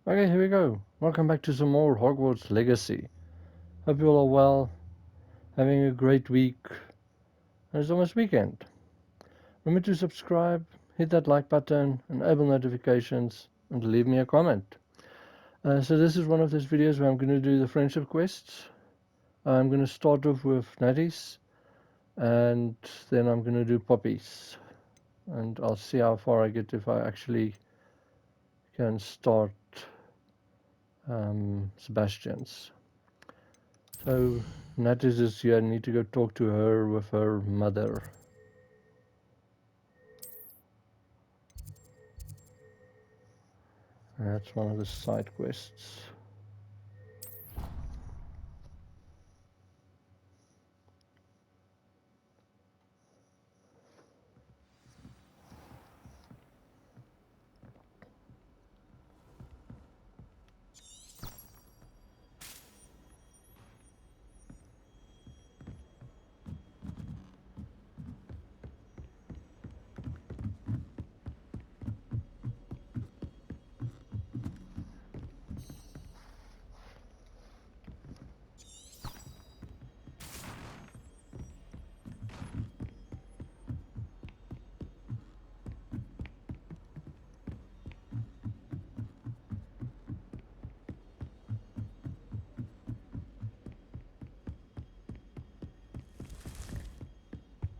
Okay, here we go. Welcome back to some more Hogwarts Legacy. Hope you all are well, having a great week. And it's almost weekend. Remember to subscribe, hit that like button, enable notifications, and leave me a comment. So this is one of those videos where I'm going to do the friendship quests. I'm going to start off with Natty's, and then I'm going to do Poppy's. And I'll see how far I get if I actually can start Sebastian's. So Natty's is here. I need to go talk to her with her mother. That's one of the side quests.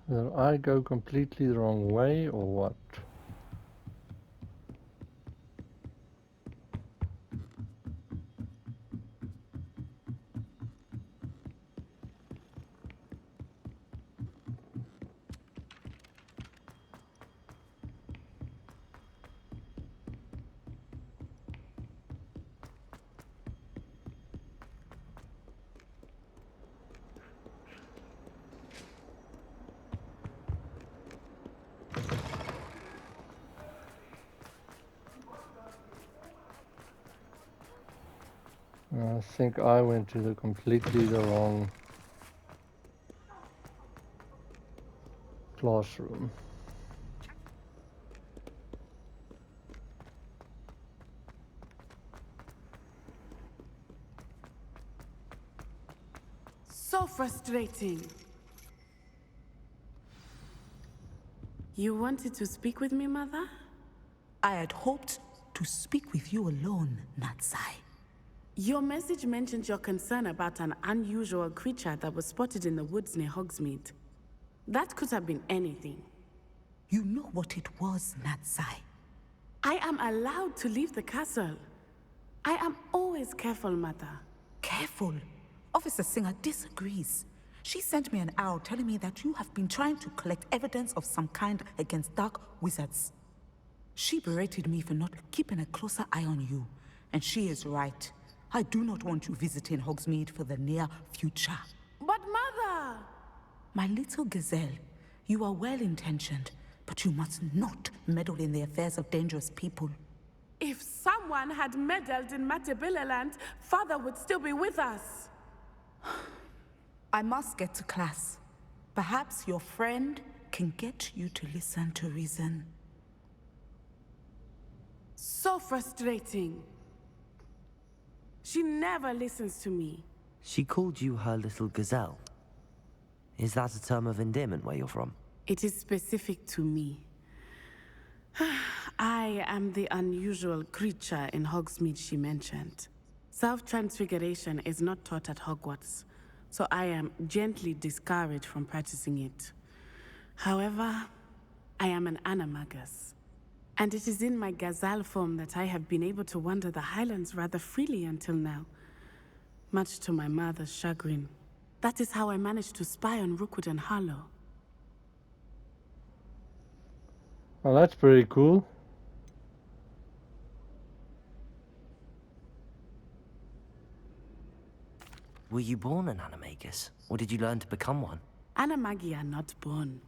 Did I go completely the wrong way or what? I think I went to completely the wrong classroom. So frustrating. You wanted to speak with me, Mother? I had hoped to speak with you alone, Natsai. Your message mentioned your concern about an unusual creature that was spotted in the woods near Hogsmeade. That could have been anything. You know what it was, Natsai. I am allowed to leave the castle. I am always careful, Mother. Careful. Officer Singer disagrees. She sent me an owl telling me that you have been trying to collect evidence of some kind against dark wizards. She berated me for not keeping a closer eye on you, and she is right. I do not want you visiting Hogsmeade for the near future. But Mother! My little gazelle, you are well-intentioned, but you must not meddle in the affairs of dangerous people. If someone had meddled in Matabeleland, Father would still be with us. I must get to class. Perhaps your friend can get you to listen to reason. So frustrating. She never listens to me. She called you her little gazelle. Is that a term of endearment where you're from? It is specific to me. I am the unusual creature in Hogsmeade she mentioned. Self-transfiguration is not taught at Hogwarts, so I am gently discouraged from practicing it. However, I am an animagus, and it is in my gazelle form that I have been able to wander the Highlands rather freely until now, much to my mother's chagrin. That is how I managed to spy on Rookwood and Harlow. Well, that's pretty cool. Were you born an animagus, or did you learn to become one? Animagi are not born.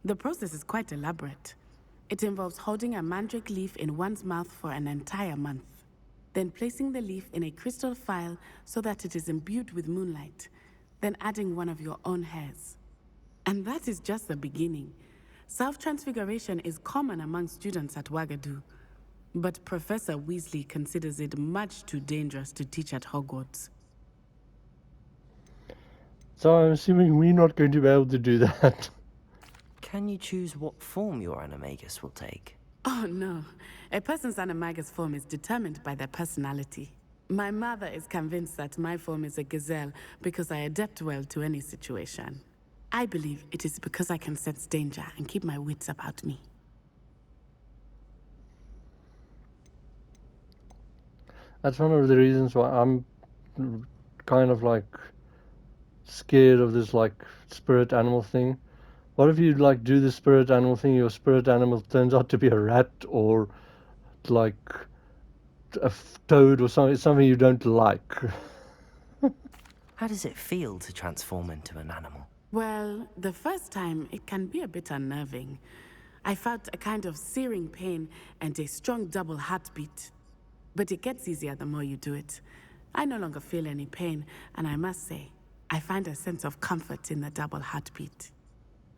The process is quite elaborate. It involves holding a mandrake leaf in one's mouth for an entire month, then placing the leaf in a crystal phial so that it is imbued with moonlight, then adding one of your own hairs. And that is just the beginning. Self-transfiguration is common among students at Wagadu. But Professor Weasley considers it much too dangerous to teach at Hogwarts. So I'm assuming we're not going to be able to do that. Can you choose what form your animagus will take? Oh no, a person's animagus form is determined by their personality. My mother is convinced that my form is a gazelle because I adapt well to any situation. I believe it is because I can sense danger and keep my wits about me. That's one of the reasons why I'm kind of like scared of this like spirit animal thing. What if you like do the spirit animal thing, your spirit animal turns out to be a rat or like a toad or something you don't like? How does it feel to transform into an animal? Well, the first time it can be a bit unnerving. I felt a kind of searing pain and a strong double heartbeat. But it gets easier the more you do it. I no longer feel any pain, and I must say, I find a sense of comfort in the double heartbeat.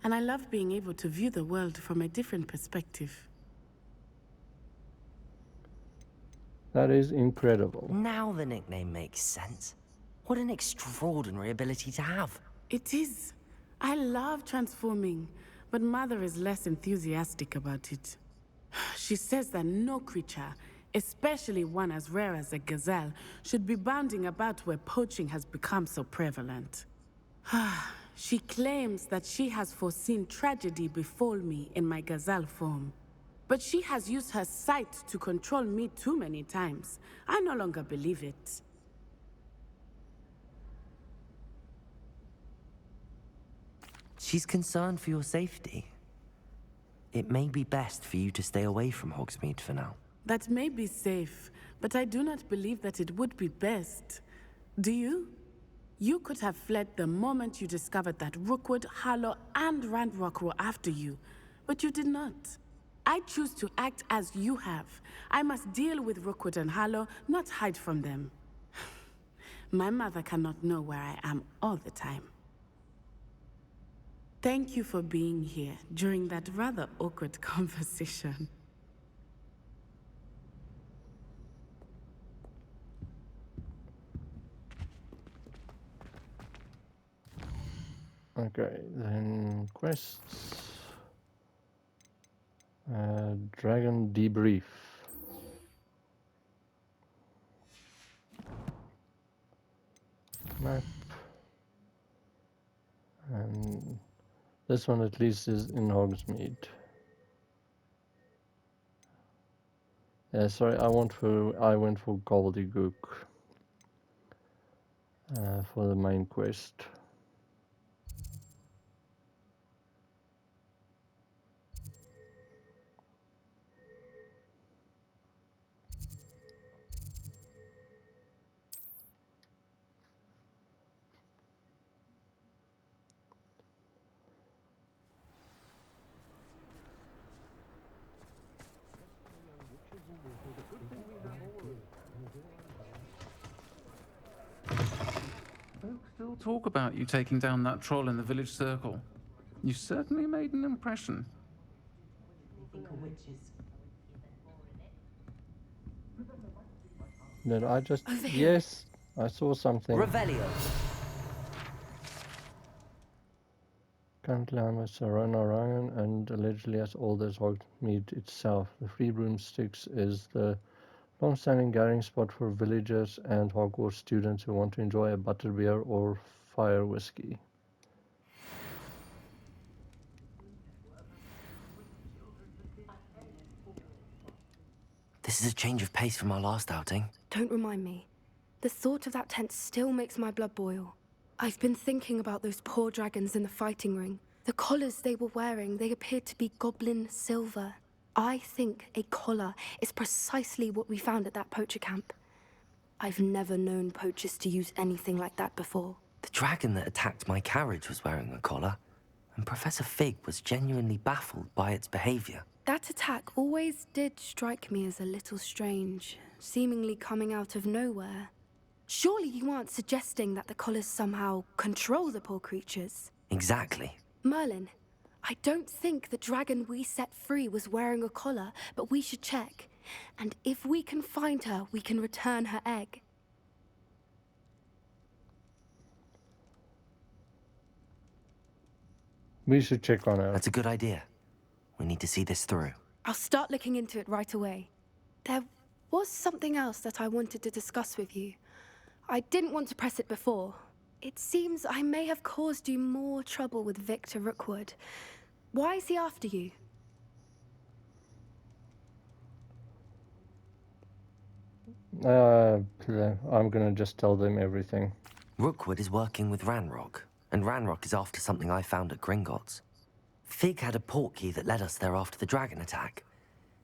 And I love being able to view the world from a different perspective. That is incredible. Now the nickname makes sense. What an extraordinary ability to have. It is. I love transforming, but Mother is less enthusiastic about it. She says that no creature, especially one as rare as a gazelle, should be bounding about where poaching has become so prevalent. She claims that she has foreseen tragedy befall me in my gazelle form. But she has used her sight to control me too many times. I no longer believe it. She's concerned for your safety. It may be best for you to stay away from Hogsmeade for now. That may be safe, but I do not believe that it would be best. Do you? You could have fled the moment you discovered that Rookwood, Harlow, and Ranrock were after you, but you did not. I choose to act as you have. I must deal with Rookwood and Harlow, not hide from them. My mother cannot know where I am all the time. Thank you for being here during that rather awkward conversation. Okay, then quests. Dragon debrief. Map. And this one at least is in Hogsmeade. Yeah, sorry, I went for gobbledygook for the main quest. Folks still talk about you taking down that troll in the village circle. You certainly made an impression. Did I just... Yes, I saw something. Revelio. Currently I'm with Sarona Ryan and allegedly as old as Hogsmeade itself. The Free Broomsticks is the long-standing gathering spot for villagers and Hogwarts students who want to enjoy a butterbeer or fire whiskey. This is a change of pace from our last outing. Don't remind me. The thought of that tent still makes my blood boil. I've been thinking about those poor dragons in the fighting ring. The collars they were wearing, they appeared to be goblin silver. I think a collar is precisely what we found at that poacher camp. I've never known poachers to use anything like that before. The dragon that attacked my carriage was wearing a collar, and Professor Fig was genuinely baffled by its behavior. That attack always did strike me as a little strange, seemingly coming out of nowhere. Surely you aren't suggesting that the collars somehow control the poor creatures? Exactly. Merlin, I don't think the dragon we set free was wearing a collar, but we should check. And if we can find her, we can return her egg. We should check on her. That's a good idea. We need to see this through. I'll start looking into it right away. There was something else that I wanted to discuss with you. I didn't want to press it before. It seems I may have caused you more trouble with Victor Rookwood. Why is he after you? I'm gonna just tell them everything. Rookwood is working with Ranrock, and Ranrock is after something I found at Gringotts. Fig had a portkey that led us there after the dragon attack.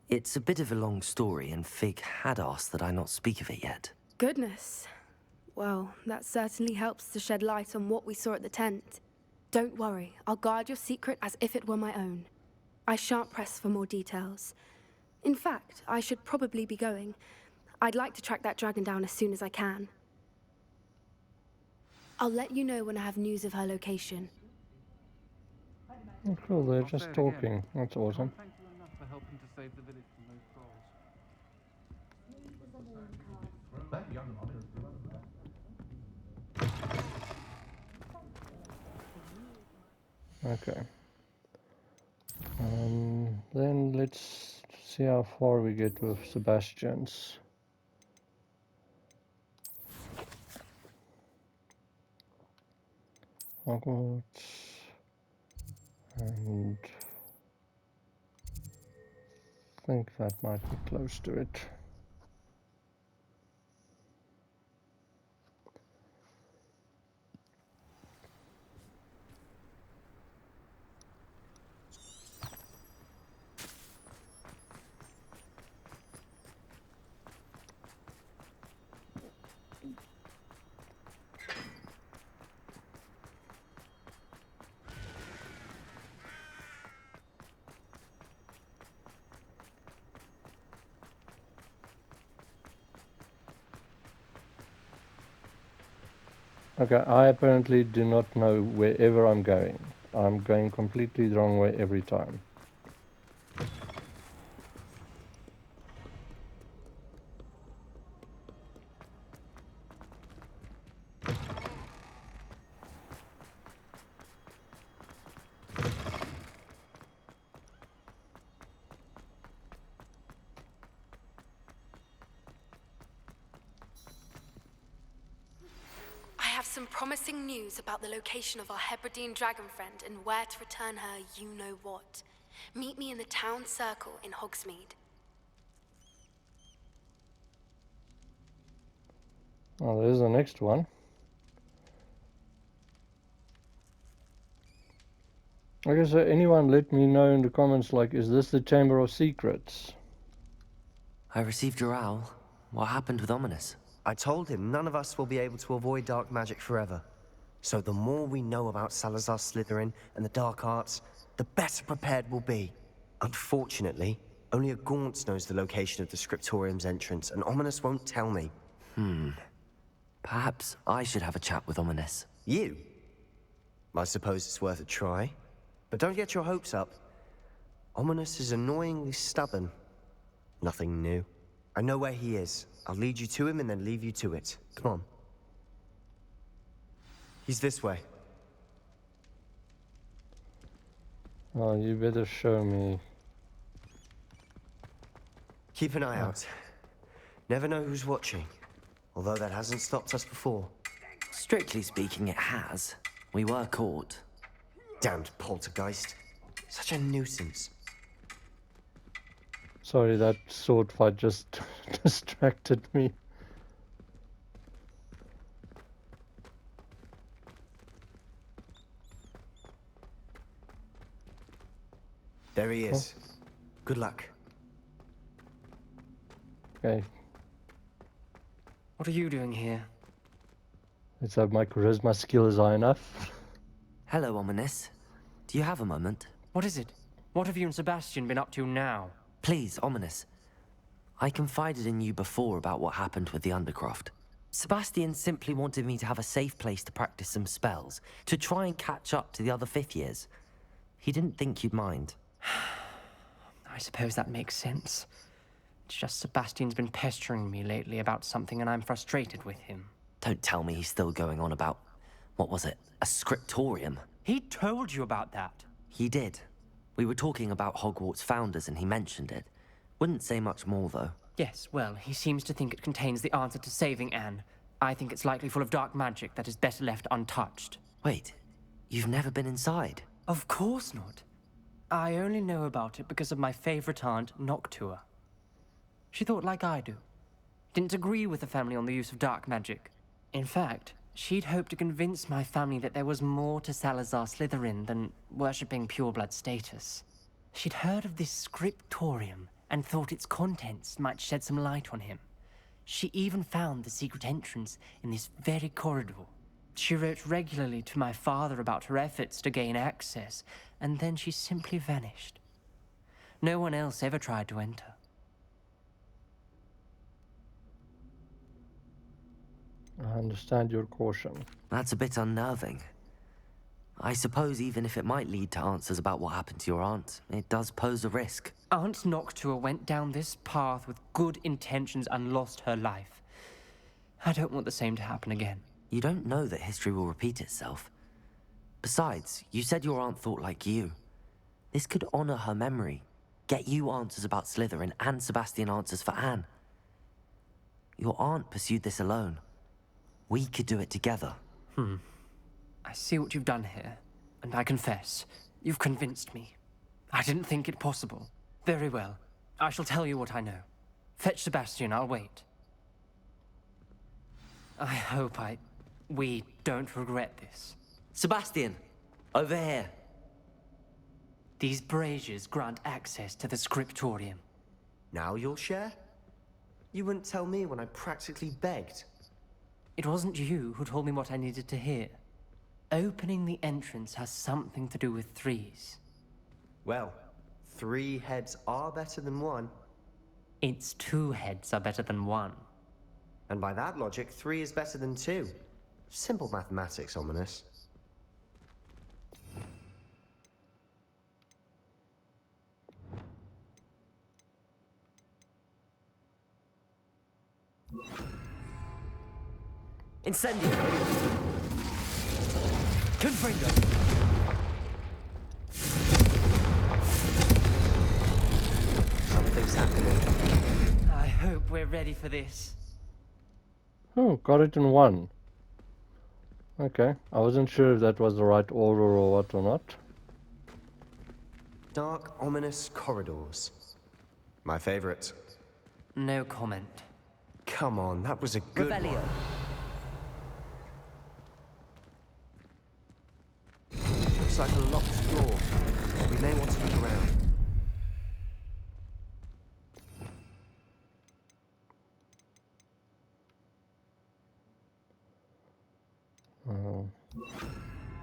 It's a bit of a long story, and Fig had asked that I not speak of it yet. Goodness. Well, that certainly helps to shed light on what we saw at the tent. Don't worry, I'll guard your secret as if it were my own. I shan't press for more details. In fact, I should probably be going. I'd like to track that dragon down as soon as I can. I'll let you know when I have news of her location. Oh, cool, they're just talking. That's awesome. Thank you enough for helping to save the village from those trolls. Okay. Then let's see how far we get with Sebastian's. Hogwarts. And I think that might be close to it. Okay, I apparently do not know wherever I'm going. I'm going completely the wrong way every time. I have some promising news about the location of our Hebridean dragon friend and where to return her you-know-what. Meet me in the town circle in Hogsmeade. Oh, there's the next one. Okay, so anyone let me know in the comments, like, is this the Chamber of Secrets? I received your owl. What happened with Ominous? I told him none of us will be able to avoid dark magic forever. So the more we know about Salazar Slytherin and the dark arts, the better prepared we'll be. Unfortunately, only a Gaunt knows the location of the Scriptorium's entrance, and Ominous won't tell me. Perhaps I should have a chat with Ominous. You? I suppose it's worth a try. But don't get your hopes up. Ominous is annoyingly stubborn. Nothing new. I know where he is. I'll lead you to him and then leave you to it. Come on. He's this way. Oh, you better show me. Keep an eye out. Never know who's watching. Although that hasn't stopped us before. Strictly speaking, it has. We were caught. Damned poltergeist. Such a nuisance. Sorry, that sword fight just distracted me. There he is. Good luck. Okay, What are you doing here? let's hope my charisma skill is high enough. Hello, Ominous. Do you have a moment? What is it? What have you and Sebastian been up to now? Please, Ominous. I confided in you before about what happened with the Undercroft. Sebastian simply wanted me to have a safe place to practice some spells, to try and catch up to the other fifth years. He didn't think you'd mind. I suppose that makes sense. It's just Sebastian's been pestering me lately about something and I'm frustrated with him. Don't tell me he's still going on about, what was it, a scriptorium? He told you about that. He did. We were talking about Hogwarts founders and he mentioned it. Wouldn't say much more, though. Yes, well, he seems to think it contains the answer to saving Anne. I think it's likely full of dark magic that is better left untouched. Wait, you've never been inside? Of course not. I only know about it because of my favorite aunt, Noctua. She thought like I do. Didn't agree with the family on the use of dark magic. In fact, she'd hoped to convince my family that there was more to Salazar Slytherin than worshipping pureblood status. She'd heard of this scriptorium and thought its contents might shed some light on him. She even found the secret entrance in this very corridor. She wrote regularly to my father about her efforts to gain access, and then she simply vanished. No one else ever tried to enter. I understand your caution. That's a bit unnerving. I suppose even if it might lead to answers about what happened to your aunt, it does pose a risk. Aunt Noctua went down this path with good intentions and lost her life. I don't want the same to happen again. You don't know that history will repeat itself. Besides, you said your aunt thought like you. This could honor her memory, get you answers about Slytherin and Sebastian answers for Anne. Your aunt pursued this alone. We could do it together. I see what you've done here, and I confess, you've convinced me. I didn't think it possible. Very well. I shall tell you what I know. Fetch Sebastian, I'll wait. I hope we don't regret this. Sebastian! Over here! These braziers grant access to the scriptorium. Now you'll share? You wouldn't tell me when I practically begged. It wasn't you who told me what I needed to hear. Opening the entrance has something to do with threes. Well, 3 heads are better than 1. It's 2 heads are better than 1. And by that logic, 3 is better than 2. Simple mathematics, Ominous. Incendio! Confringo! Something's happening. I hope we're ready for this. Oh, got it in 1. Okay, I wasn't sure if that was the right order or what or not. Dark, ominous corridors. My favorite. No comment. Come on, that was a good Revelio. one. Looks like a locked floor. We may want to look around. I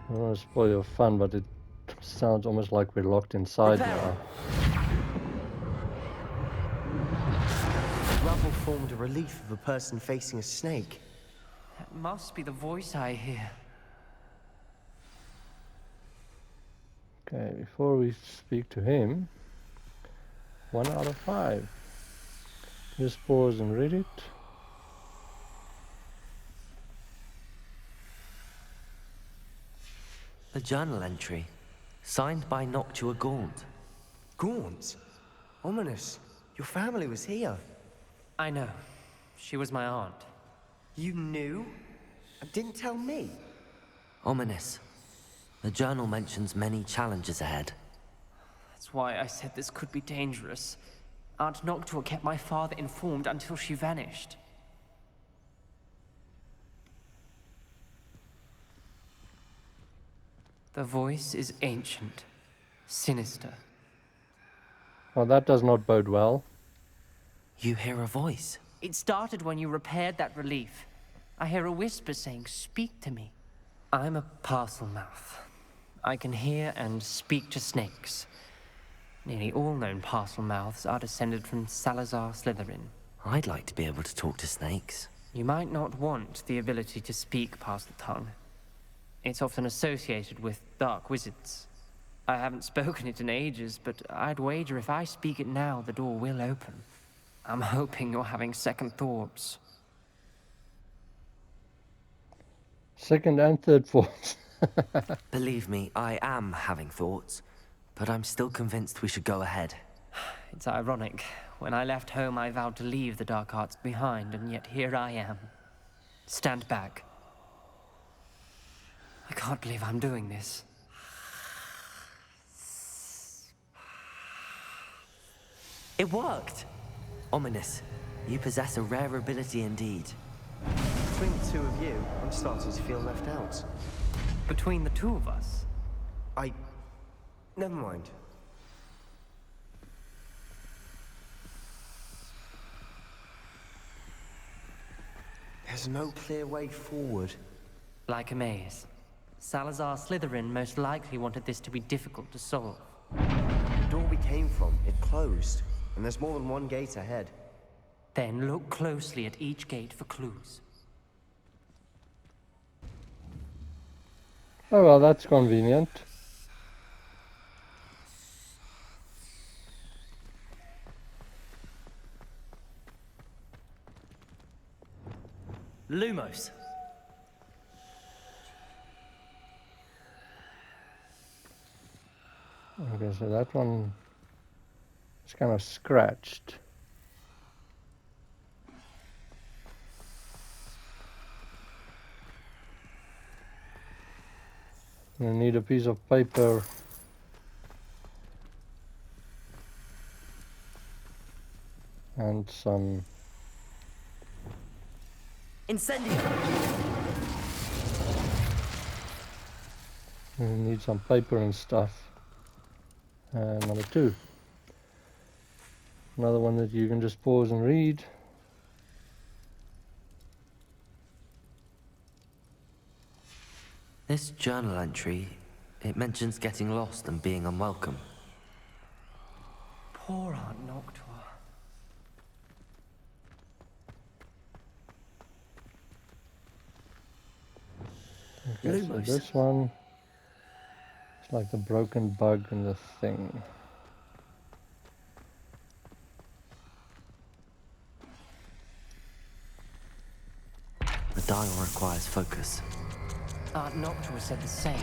don't want to spoil your fun, but it sounds almost like we're locked inside now. Rubble formed a relief of a person facing a snake. That must be the voice I hear. Okay, before we speak to him, 1 out of 5. Just pause and read it. The journal entry, signed by Noctua Gaunt. Gaunt? Ominous. Your family was here. I know. She was my aunt. You knew? And didn't tell me? Ominous. The journal mentions many challenges ahead. That's why I said this could be dangerous. Aunt Noctua kept my father informed until she vanished. The voice is ancient, sinister. Well, that does not bode well. You hear a voice. It started when you repaired that relief. I hear a whisper saying, "Speak to me." I'm a parcel mouth. I can hear and speak to snakes. Nearly all known parcel mouths are descended from Salazar Slytherin. I'd like to be able to talk to snakes. You might not want the ability to speak parcel tongue. It's often associated with dark wizards. I haven't spoken it in ages, but I'd wager if I speak it now, the door will open. I'm hoping you're having second thoughts. Second and third thoughts. Believe me, I am having thoughts, but I'm still convinced we should go ahead. It's ironic. When I left home, I vowed to leave the dark arts behind, and yet here I am. Stand back. I can't believe I'm doing this. It worked! Ominous, you possess a rare ability indeed. Between the two of you, I'm starting to feel left out. Between the two of us? Never mind. There's no clear way forward. Like a maze. Salazar Slytherin most likely wanted this to be difficult to solve. The door we came from, it closed. And there's more than one gate ahead. Then look closely at each gate for clues. Oh well, that's convenient. Lumos! Okay, so that one is kind of scratched. I need a piece of paper. And some... Incendio! We need some paper and stuff. And number 2. Another one that you can just pause and read. This journal entry, it mentions getting lost and being unwelcome. Poor Aunt Noctua. Okay, so this one is like the broken bug in the thing. The dial requires focus. Aunt Noctua said the same.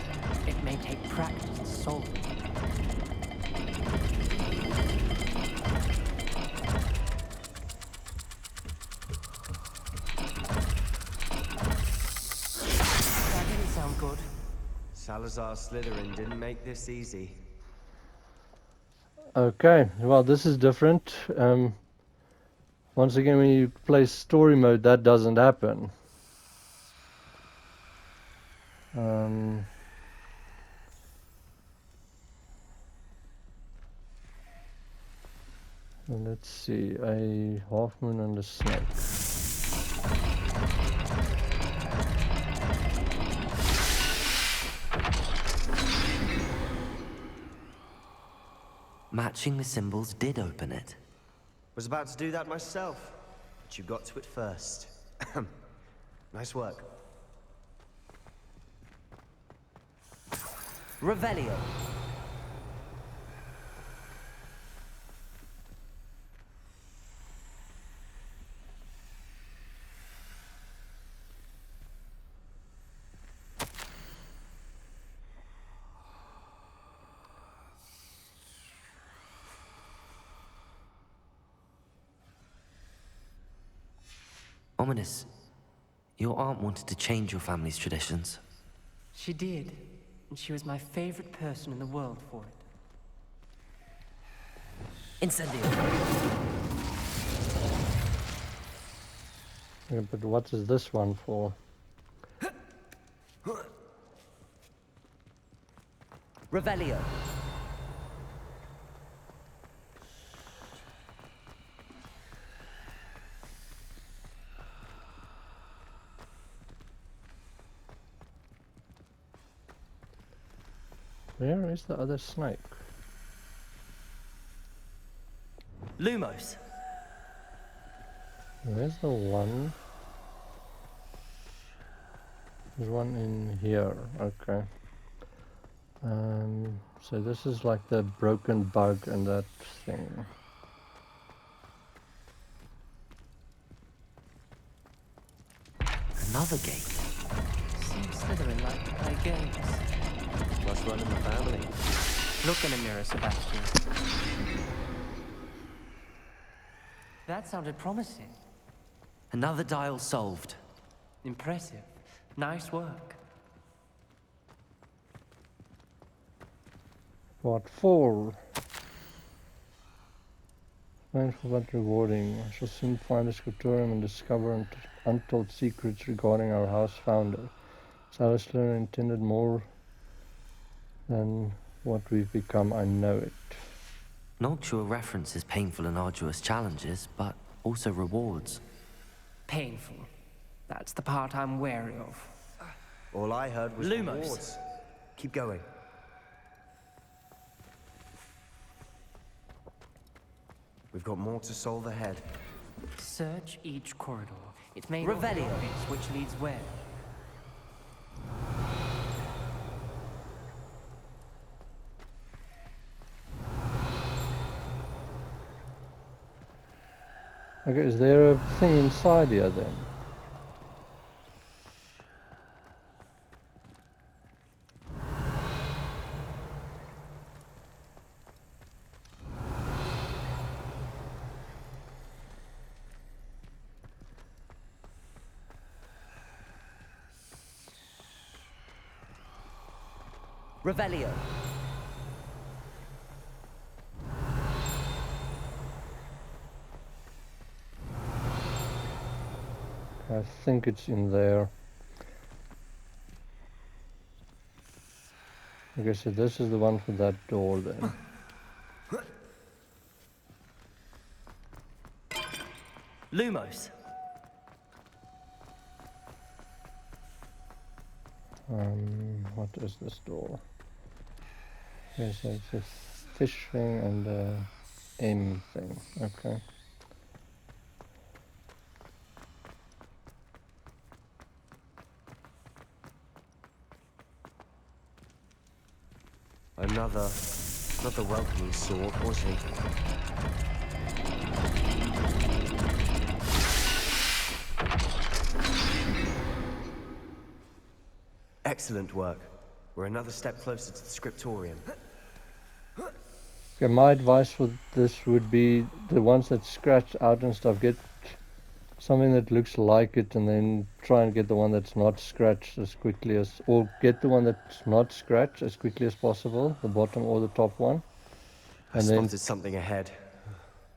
It may take practice to solve it. That didn't sound good. Salazar Slytherin didn't make this easy. Okay, well this is different. Once again, when you play story mode, that doesn't happen. Let's see, a half moon and a snake. Matching the symbols did open it. Was about to do that myself, but you got to it first. Nice work. Revelio. Ominous, your aunt wanted to change your family's traditions. She did, and she was my favorite person in the world for it. Incendio. Yeah, but what is this one for? Revelio. Where is the other snake? Lumos. Where's the one? There's one in here. Okay. So this is like the broken bug and that thing. Another gate. Seems Slytherin like to play games. Must run in the family. Look in a mirror, Sebastian. That sounded promising. Another dial solved. Impressive. Nice work. Part 4. Painful but rewarding. I shall soon find a scriptorium and discover untold secrets regarding our house founder. Sallow intended more than what we've become, I know it. Noctua references painful and arduous challenges, but also rewards. Painful. That's the part I'm wary of. All I heard was Lumos. rewards. Keep going. We've got more to solve ahead. Search each corridor. It may Revelio. not be obvious which leads where. Okay, is there a thing inside here then? Revelio. I think it's in there. Okay, so this is the one for that door then. Lumos. What is this door? Yes, it's a fish thing and a aim thing. Okay. Another welcoming sword, was he? Excellent work. We're another step closer to the scriptorium. Okay, my advice for this would be the ones that scratch out and stuff, get something that looks like it and then try and get the one that's not scratched as quickly as, or get the one that's not scratched as quickly as possible, the bottom or the top one. I And then spotted something ahead.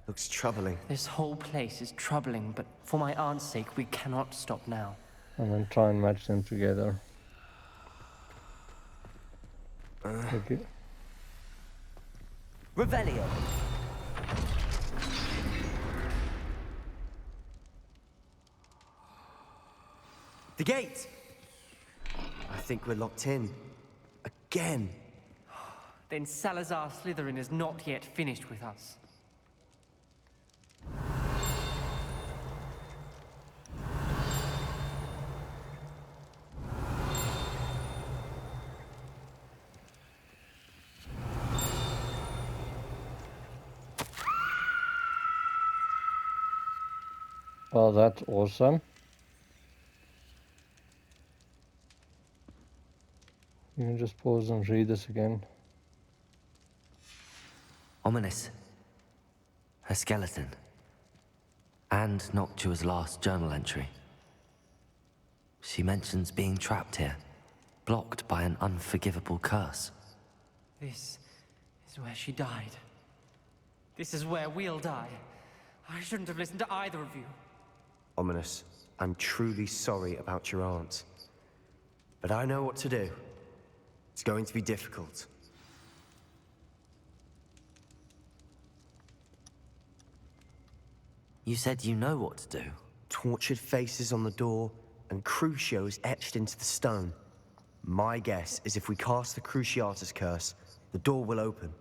Looks troubling. This whole place is troubling, but for my aunt's sake, we cannot stop now. and then try and match them together. Okay. Revelio. The gate! I think we're locked in. Again. Then Salazar Slytherin is not yet finished with us. Well, that's awesome. You can just pause and read this again. Ominous. Her skeleton. And Noctua's last journal entry. She mentions being trapped here, blocked by an unforgivable curse. This is where she died. This is where we'll die. I shouldn't have listened to either of you. Ominous, I'm truly sorry about your aunt. But I know what to do. It's going to be difficult. You said you know what to do. Tortured faces on the door and Crucios etched into the stone. My guess is if we cast the Cruciatus curse, the door will open.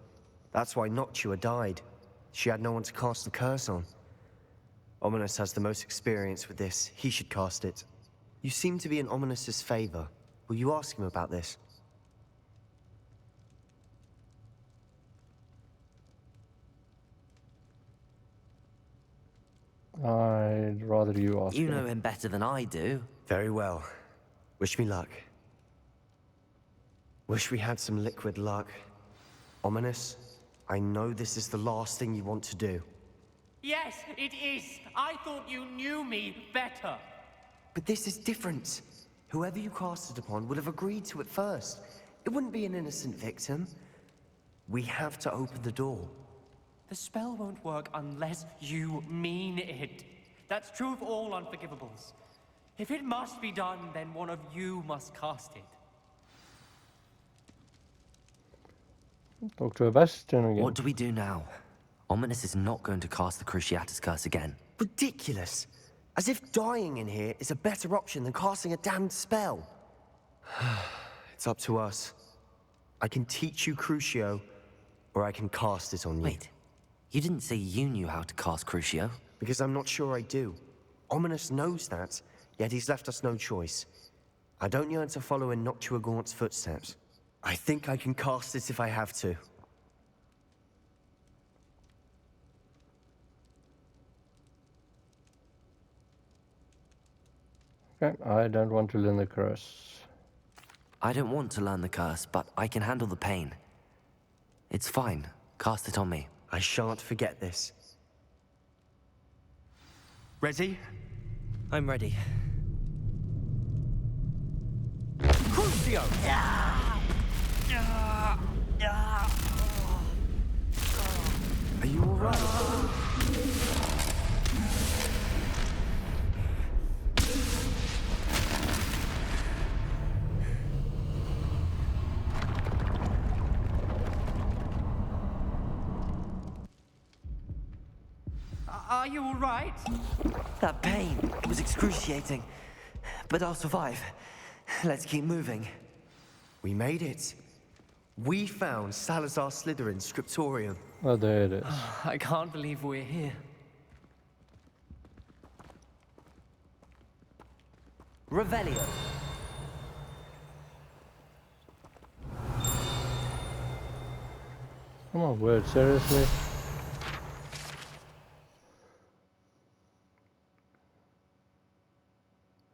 That's why Noctua died. She had no one to cast the curse on. Ominous has the most experience with this. He should cast it. You seem to be in Ominous's favor. Will you ask him about this? I'd rather you ask You me. know him better than I do. Very well. Wish me luck. Wish we had some liquid luck. Ominous, I know this is the last thing you want to do. Yes, it is. I thought you knew me better. But this is different. Whoever you cast it upon would have agreed to it first. It wouldn't be an innocent victim. We have to open the door. The spell won't work unless you mean it. That's true of all unforgivables. If it must be done, then one of you must cast it. Talk to Sebastian again. What do we do now? Ominous is not going to cast the Cruciatus Curse again. Ridiculous. As if dying in here is a better option than casting a damned spell. It's up to us. I can teach you Crucio, or I can cast it on you. Wait, you didn't say you knew how to cast Crucio? Because I'm not sure I do. Ominous knows that, yet he's left us no choice. I don't yearn to follow in Noctua Gaunt's footsteps. I think I can cast it if I have to. Okay, I don't want to learn the curse. I don't want to learn the curse, but I can handle the pain. It's fine. Cast it on me. I shan't forget this. Ready? I'm ready. Crucio! Are you alright? Are you all right? That pain, it was excruciating. But I'll survive. Let's keep moving. We made it. We found Salazar Slytherin's scriptorium. Oh, there it is. I can't believe we're here. Revelio. Come on, word, seriously?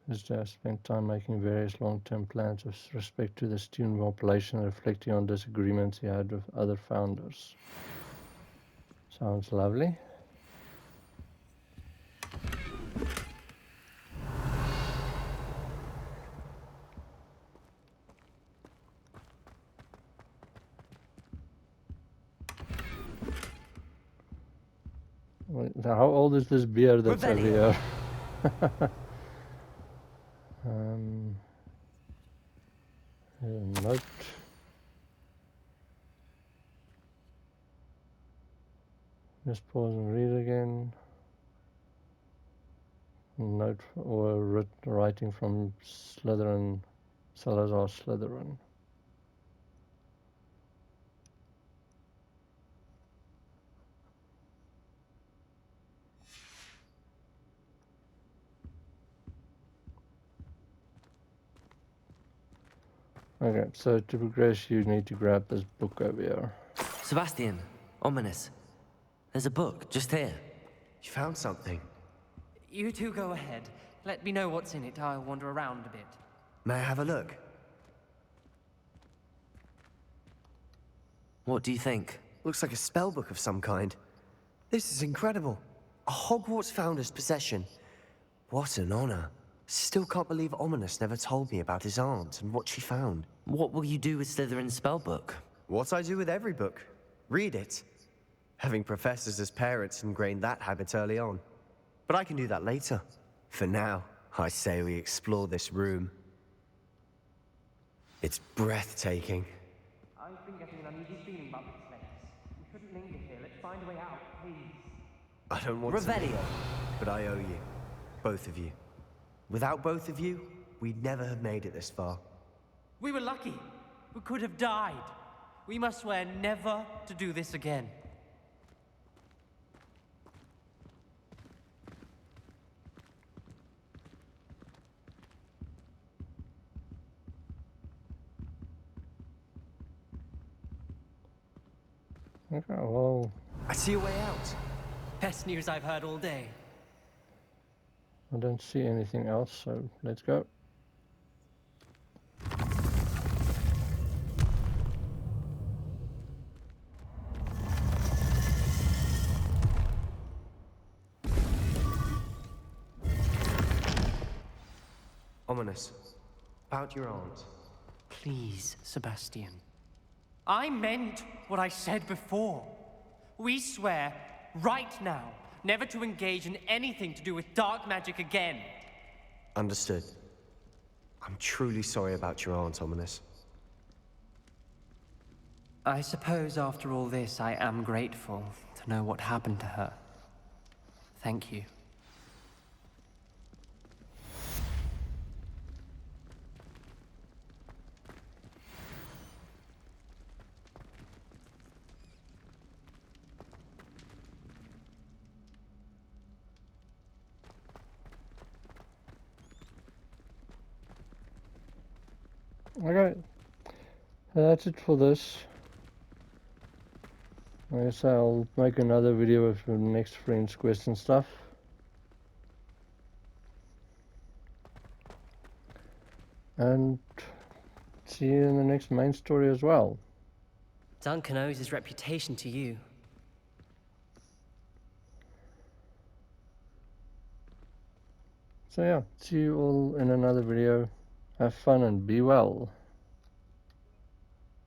Is to spend time making various long-term plans with respect to the student population, reflecting on disagreements he had with other founders. Sounds lovely. Wait, how old is this beer that's over here? Here's a note. Just pause and read again. Note or writing from Slytherin, Salazar Slytherin. Okay, so to progress you need to grab this book over here. Sebastian, Ominous. There's a book just here. You found something. You two go ahead. Let me know what's in it. I'll wander around a bit. May I have a look? What do you think? Looks like a spell book of some kind. This is incredible. A Hogwarts founder's possession. What an honor. Still can't believe Ominous never told me about his aunt and what she found. What will you do with Slytherin's spellbook? What I do with every book. Read it. Having professors as parents ingrained that habit early on. But I can do that later. For now, I say we explore this room. It's breathtaking. I've been getting an uneasy feeling about this place. We shouldn't linger here. Let's find a way out, please. I don't want to, Revelio. but I owe you. Both of you. Without both of you, we'd never have made it this far. We were lucky. We could have died. We must swear never to do this again. Okay, well, I see a way out. Best news I've heard all day. I don't see anything else, so let's go. Ominous. About your aunt. Please, Sebastian. I meant what I said before. We swear, right now, never to engage in anything to do with dark magic again. Understood. I'm truly sorry about your aunt, Ominous. I suppose after all this, I am grateful to know what happened to her. Thank you. Okay, that's it for this. I guess I'll make another video of the next friend's quest and stuff. And see you in the next main story as well. Duncan owes his reputation to you. So yeah, see you all in another video. Have fun and be well.